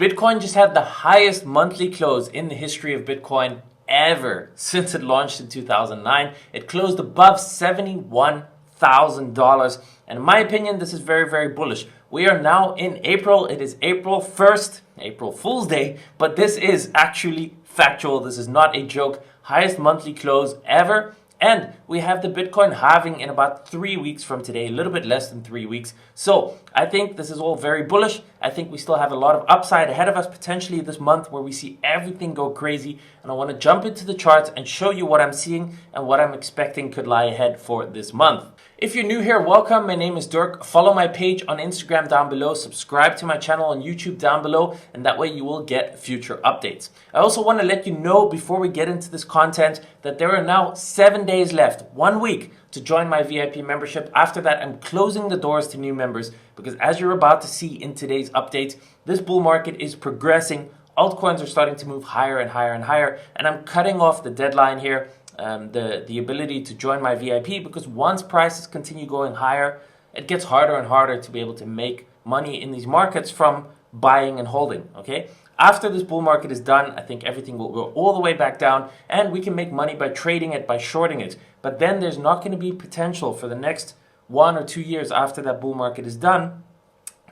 Bitcoin just had the highest monthly close in the history of Bitcoin ever since it launched in 2009. It closed above $71,000. And in my opinion, this is very, very bullish. We are now in April. It is April 1st, April Fool's Day, but this is actually factual. This is not a joke. Highest monthly close ever. And we have the Bitcoin halving in about 3 weeks from today, a little bit less than 3 weeks. So I think this is all very bullish. I think we still have a lot of upside ahead of us potentially this month where we see everything go crazy. And I want to jump into the charts and show you what I'm seeing and what I'm expecting could lie ahead for this month. If you're new here, welcome. My name is Dirk. Follow my page on Instagram down below. Subscribe to my channel on YouTube down below. And that way you will get future updates. I also want to let you know before we get into this content that there are now 7 days left, 1 week, to join my VIP membership. After that, I'm closing the doors to new members because as you're about to see in today's update, this bull market is progressing. Altcoins are starting to move higher and higher and higher. And I'm cutting off the deadline here. The ability to join my VIP because once prices continue going higher, it gets harder and harder to be able to make money in these markets from buying and holding, okay? After this bull market is done, I think everything will go all the way back down and we can make money by trading it, by shorting it. But then there's not going to be potential for the next 1 or 2 years after that bull market is done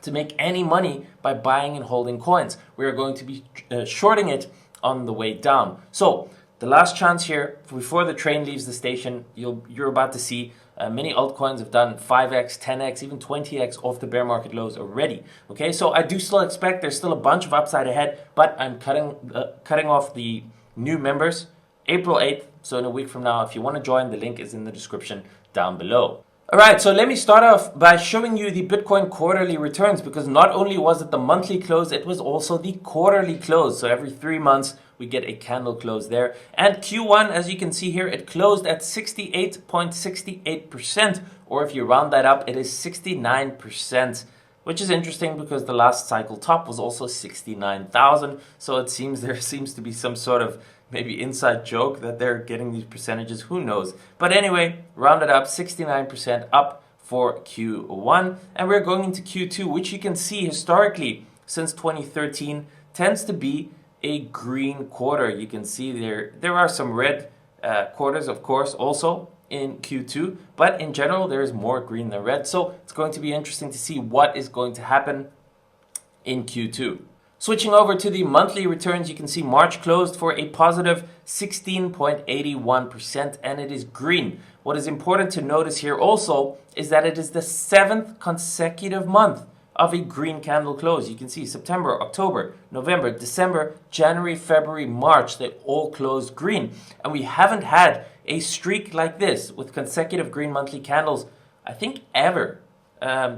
to make any money by buying and holding coins. We are going to be shorting it on the way down. So the last chance here, before the train leaves the station, you're about to see many altcoins have done 5x, 10x, even 20x off the bear market lows already. Okay, so I do still expect there's still a bunch of upside ahead, but I'm cutting off the new members April 8th. So in a week from now, if you want to join, the link is in the description down below. All right, so let me start off by showing you the Bitcoin quarterly returns because not only was it the monthly close, it was also the quarterly close. So every 3 months, we get a candle close there. And Q1, as you can see here, it closed at 68.68%, or if you round that up, it is 69%, which is interesting because the last cycle top was also 69,000. So it seems there seems to be some sort of maybe inside joke that they're getting these percentages, who knows. But anyway, rounded up 69% up for Q1. And we're going into Q2, which you can see historically since 2013 tends to be a green quarter. You can see there are some red quarters, of course, also in Q2. But in general, there is more green than red. So it's going to be interesting to see what is going to happen in Q2. Switching over to the monthly returns, you can see March closed for a positive 16.81%, and it is green. What is important to notice here also is that it is the 7th consecutive month of a green candle close. You can see September, October, November, December, January, February, March, they all closed green. And we haven't had a streak like this with consecutive green monthly candles, I think, ever.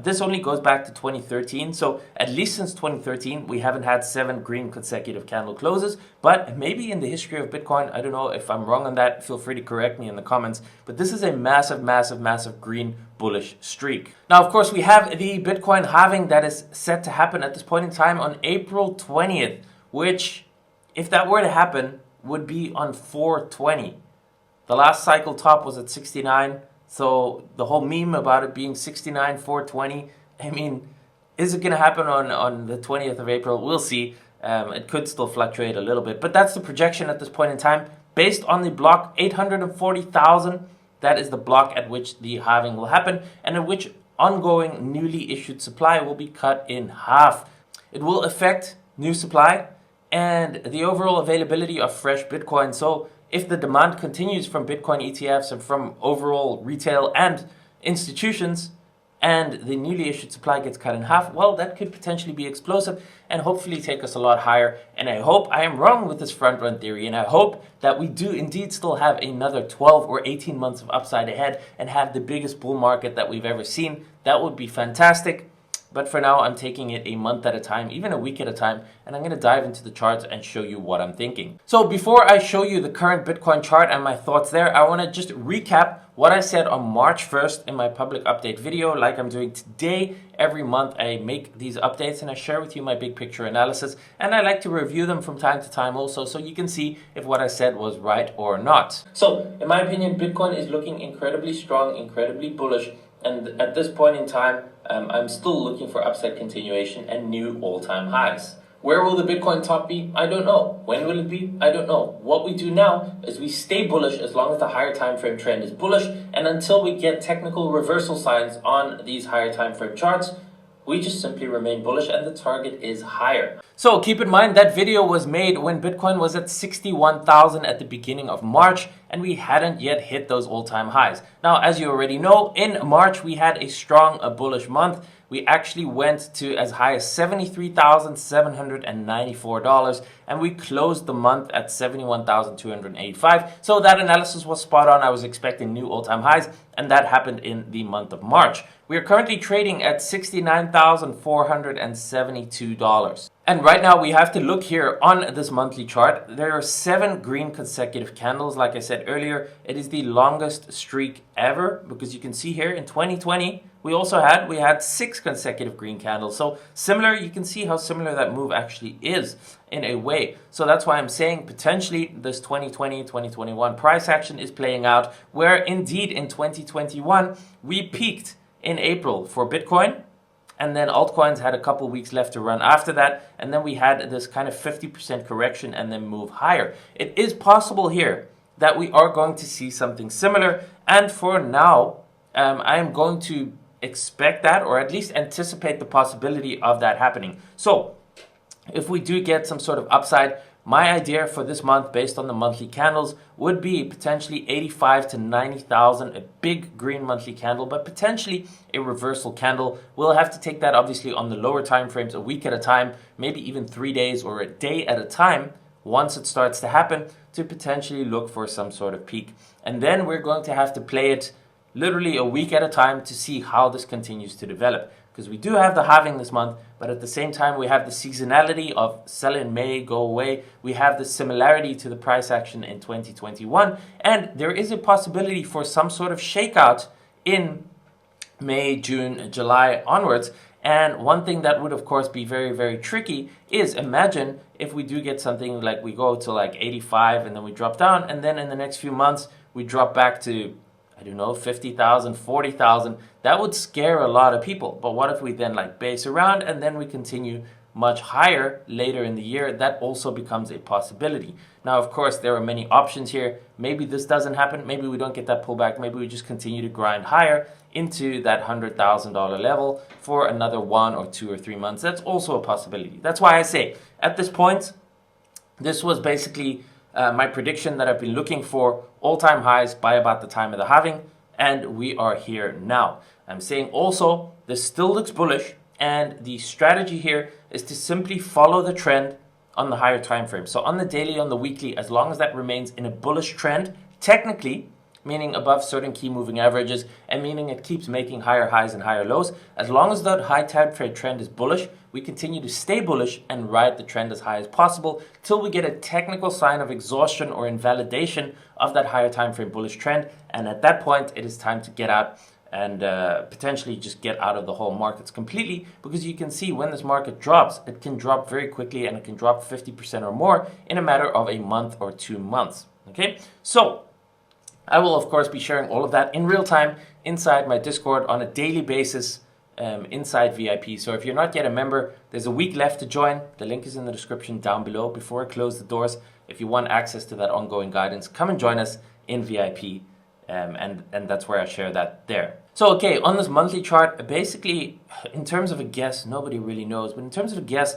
This only goes back to 2013, so at least since 2013 we haven't had 7 green consecutive candle closes, but maybe in the history of Bitcoin, I don't know if I'm wrong on that, feel free to correct me in the comments, but this is a massive, massive, massive green bullish streak. Now, of course, we have the Bitcoin halving that is set to happen at this point in time on April 20th, which, if that were to happen, would be on 4/20. The last cycle top was at 69. So the whole meme about it being 69, 420, I mean, is it going to happen on the 20th of April? We'll see. It could still fluctuate a little bit, but that's the projection at this point in time. Based on the block 840,000, that is the block at which the halving will happen and at which ongoing newly issued supply will be cut in half. It will affect new supply and the overall availability of fresh Bitcoin. So if the demand continues from Bitcoin ETFs and from overall retail and institutions and the newly issued supply gets cut in half, well, that could potentially be explosive and hopefully take us a lot higher. And I hope I am wrong with this front run theory, and I hope that we do indeed still have another 12 or 18 months of upside ahead and have the biggest bull market that we've ever seen. That would be fantastic. But for now, I'm taking it a month at a time, even a week at a time, and I'm going to dive into the charts and show you what I'm thinking. So before I show you the current Bitcoin chart and my thoughts there, I want to just recap what I said on March 1st in my public update video, like I'm doing today. Every month I make these updates and I share with you my big picture analysis, and I like to review them from time to time also so you can see if what I said was right or not. So in my opinion, Bitcoin is looking incredibly strong, incredibly bullish. And at this point in time, I'm still looking for upside continuation and new all-time highs. Where will the Bitcoin top be? I don't know. When will it be? I don't know. What we do now is we stay bullish as long as the higher time frame trend is bullish, and until we get technical reversal signs on these higher time frame charts, we just simply remain bullish and the target is higher. So keep in mind that video was made when Bitcoin was at 61,000 at the beginning of March and we hadn't yet hit those all-time highs. Now, as you already know, in March we had a strong bullish month. We actually went to as high as $73,794 and we closed the month at $71,285. So that analysis was spot on. I was expecting new all-time highs and that happened in the month of March. We are currently trading at $69,472. And right now we have to look here on this monthly chart. There are 7 green consecutive candles. Like I said earlier, it is the longest streak ever because you can see here in 2020, we had 6 consecutive green candles. So similar, you can see how similar that move actually is in a way. So that's why I'm saying potentially this 2020, 2021 price action is playing out where indeed in 2021, we peaked in April for Bitcoin. And then altcoins had a couple weeks left to run after that. And then we had this kind of 50% correction and then move higher. It is possible here that we are going to see something similar. And for now, I am going to expect that, or at least anticipate the possibility of that happening. So if we do get some sort of upside, my idea for this month based on the monthly candles would be potentially 85 to 90,000, a big green monthly candle, but potentially a reversal candle. We'll have to take that obviously on the lower time frames, a week at a time, maybe even 3 days or a day at a time once it starts to happen to potentially look for some sort of peak. And then we're going to have to play it literally a week at a time to see how this continues to develop. Because we do have the halving this month, but at the same time we have the seasonality of sell in May, go away. We have the similarity to the price action in 2021. And there is a possibility for some sort of shakeout in May, June, July onwards. And one thing that would of course be very, very tricky is imagine if we do get something like we go to like 85 and then we drop down, and then in the next few months we drop back to, I don't know, 50,000, 40,000. That would scare a lot of people. But what if we then like base around and then we continue much higher later in the year? That also becomes a possibility. Now, of course, there are many options here. Maybe this doesn't happen. Maybe we don't get that pullback. Maybe we just continue to grind higher into that $100,000 level for another 1 or 2 or 3 months. That's also a possibility. That's why I say at this point, this was basically my prediction that I've been looking for, all-time highs by about the time of the halving, and we are here now. I'm saying also this still looks bullish, and the strategy here is to simply follow the trend on the higher time frame. So on the daily, on the weekly, as long as that remains in a bullish trend, technically, meaning above certain key moving averages, and meaning it keeps making higher highs and higher lows, as long as that high time frame trend is bullish, we continue to stay bullish and ride the trend as high as possible till we get a technical sign of exhaustion or invalidation of that higher time frame bullish trend. And at that point, it is time to get out and potentially just get out of the whole markets completely, because you can see when this market drops, it can drop very quickly and it can drop 50% or more in a matter of a month or 2 months. Okay, so I will of course be sharing all of that in real time inside my Discord on a daily basis inside VIP. So if you're not yet a member, there's a week left to join. The link is in the description down below before I close the doors. If you want access to that ongoing guidance, come and join us in VIP, and that's where I share that there. So okay, on this monthly chart, basically in terms of a guess, nobody really knows, but in terms of a guess,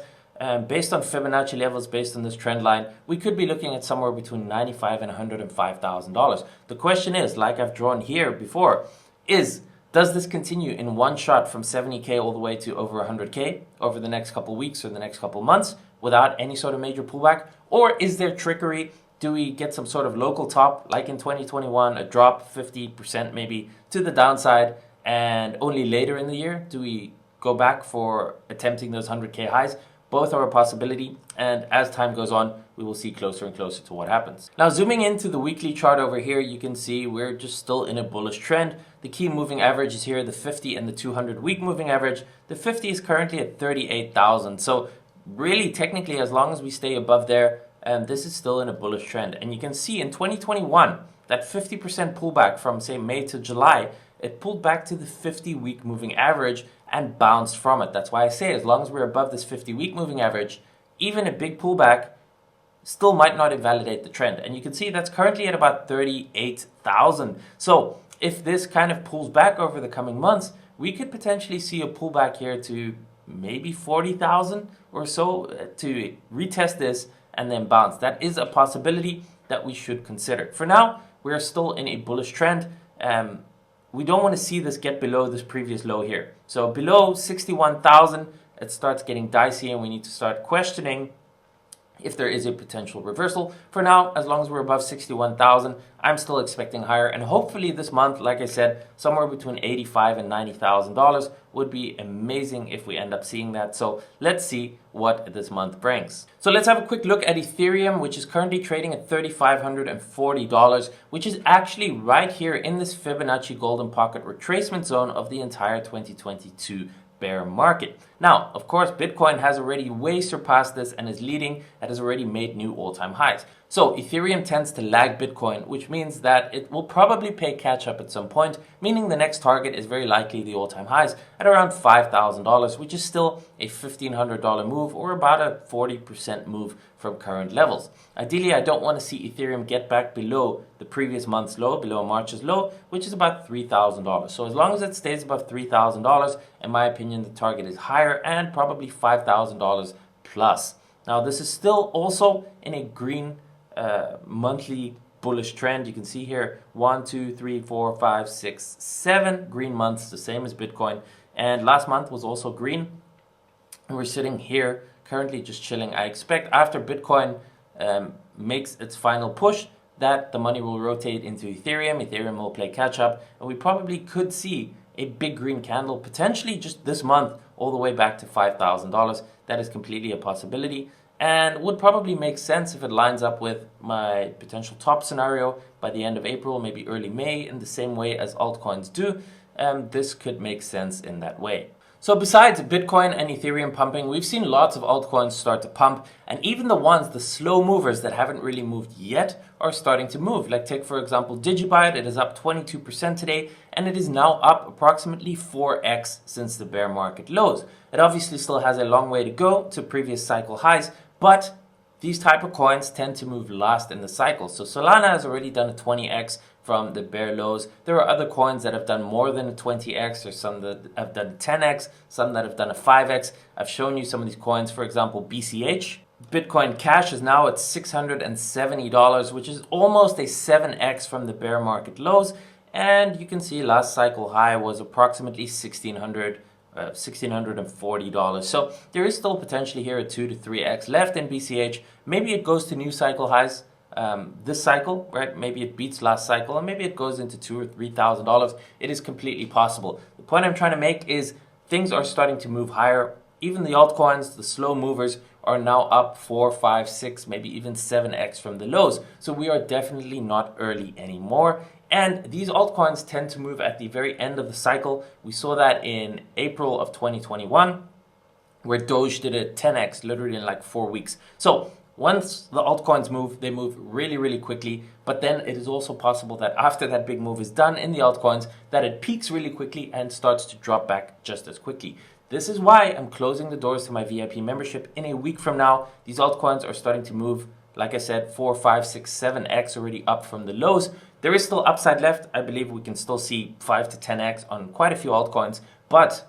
based on Fibonacci levels, based on this trend line, we could be looking at somewhere between $95,000 and $105,000. The question is, like I've drawn here before, is does this continue in one shot from 70K all the way to over 100K over the next couple weeks or the next couple months without any sort of major pullback? Or is there trickery? Do we get some sort of local top like in 2021, a drop 50% maybe to the downside, and only later in the year do we go back for attempting those 100K highs? Both are a possibility, and as time goes on, we will see closer and closer to what happens. Now, zooming into the weekly chart over here, you can see we're just still in a bullish trend. The key moving average is here, the 50 and the 200 week moving average. The 50 is currently at 38,000. So really, technically, as long as we stay above there, this is still in a bullish trend. And you can see in 2021, that 50% pullback from, say, May to July, it pulled back to the 50-week moving average and bounced from it. That's why I say as long as we're above this 50-week moving average, even a big pullback still might not invalidate the trend. And you can see that's currently at about 38,000. So if this kind of pulls back over the coming months, we could potentially see a pullback here to maybe 40,000 or so to retest this and then bounce. That is a possibility that we should consider. For now, we're still in a bullish trend. We don't want to see this get below this previous low here. So below 61,000, it starts getting dicey and we need to start questioning if there is a potential reversal. For now, as long as we're above 61,000, I'm still expecting higher. And hopefully this month, like I said, somewhere between $85,000 and $90,000 would be amazing if we end up seeing that. So let's see what this month brings. So let's have a quick look at Ethereum, which is currently trading at $3,540, which is actually right here in this Fibonacci golden pocket retracement zone of the entire 2022 bear market. Now, of course, Bitcoin has already way surpassed this and is leading and has already made new all-time highs. So Ethereum tends to lag Bitcoin, which means that it will probably pay catch up at some point, meaning the next target is very likely the all-time highs at around $5,000, which is still a $1,500 move or about a 40% move from current levels. Ideally, I don't want to see Ethereum get back below the previous month's low, below March's low, which is about $3,000. So as long as it stays above $3,000, in my opinion, the target is higher and probably $5,000 plus. Now, this is still also in a green monthly bullish trend. You can see here 1, 2, 3, 4, 5, 6, 7 green months, the same as Bitcoin. And last month was also green. And we're sitting here currently just chilling. I expect after Bitcoin makes its final push that the money will rotate into Ethereum. Ethereum will play catch up, and we probably could see a big green candle potentially just this month all the way back to $5,000. That is completely a possibility and would probably make sense if it lines up with my potential top scenario by the end of April, maybe early May, in the same way as altcoins do. This could make sense in that way. So besides Bitcoin and Ethereum pumping, we've seen lots of altcoins start to pump, and even the ones, the slow movers that haven't really moved yet, are starting to move. Like take for example BYBIT, it is up 22% today, and it is now up approximately 4x since the bear market lows. It obviously still has a long way to go to previous cycle highs, but these type of coins tend to move last in the cycle. So Solana has already done a 20x from the bear lows. There are other coins that have done more than a 20x. There's some that have done a 10x, some that have done a 5x. I've shown you some of these coins, for example, BCH. Bitcoin Cash is now at $670, which is almost a 7x from the bear market lows. And you can see last cycle high was approximately $1,640. So there is still potentially here a 2 to 3x left in BCH. Maybe it goes to new cycle highs this cycle, right? Maybe it beats last cycle, and maybe it goes into $2,000 or $3,000. It is completely possible. The point I'm trying to make is things are starting to move higher. Even the altcoins, the slow movers, are now up 4, 5, 6, maybe even 7x from the lows. So we are definitely not early anymore. And these altcoins tend to move at the very end of the cycle. We saw that in April of 2021, where Doge did a 10x literally in like 4 weeks. So once the altcoins move, they move really, really quickly. But then it is also possible that after that big move is done in the altcoins, that it peaks really quickly and starts to drop back just as quickly. This is why I'm closing the doors to my VIP membership in a week from now. These altcoins are starting to move, like I said, 4, 5, 6, 7x already up from the lows. There is still upside left. I believe we can still see 5 to 10x on quite a few altcoins, but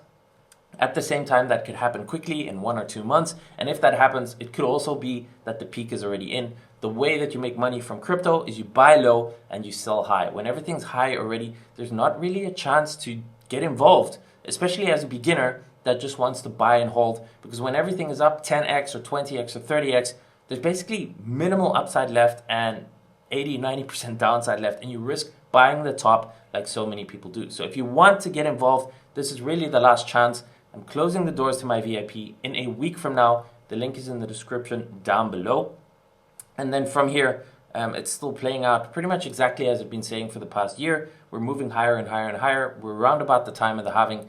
at the same time, that could happen quickly in 1 or 2 months. And if that happens, it could also be that the peak is already in. The way that you make money from crypto is you buy low and you sell high. When everything's high already, there's not really a chance to get involved, especially as a beginner that just wants to buy and hold. Because when everything is up 10x or 20x or 30x, there's basically minimal upside left and 80-90% downside left, and you risk buying the top like so many people do. So if you want to get involved, this is really the last chance. I'm closing the doors to my VIP in a week from now. The link is in the description down below. And then from here, it's still playing out pretty much exactly as I've been saying for the past year. We're moving higher and higher and higher. We're around about the time of the halving.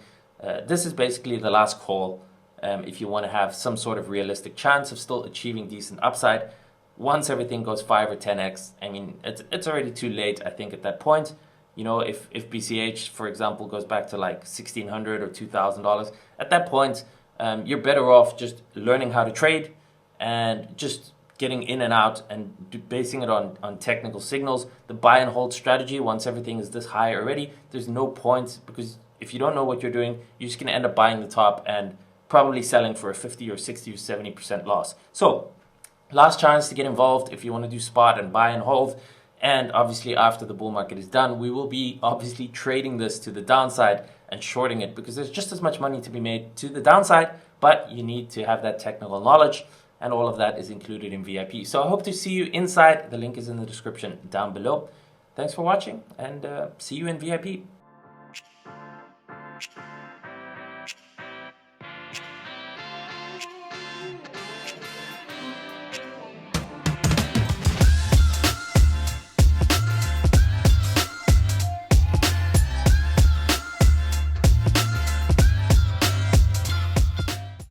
This is basically the last call if you want to have some sort of realistic chance of still achieving decent upside. Once everything goes 5 or 10x, I mean, it's already too late, I think, at that point. You know, if BCH, for example, goes back to like $1,600 or $2,000, at that point, you're better off just learning how to trade and just getting in and out and basing it on technical signals. The buy and hold strategy, once everything is this high already, there's no point, because if you don't know what you're doing, you're just going to end up buying the top and probably selling for a 50 or 60 or 70% loss. So last chance to get involved if you want to do spot and buy and hold. And obviously after the bull market is done, we will be obviously trading this to the downside and shorting it, because there's just as much money to be made to the downside, but you need to have that technical knowledge, and all of that is included in VIP. So I hope to see you inside. The link is in the description down below. Thanks for watching, and see you in VIP.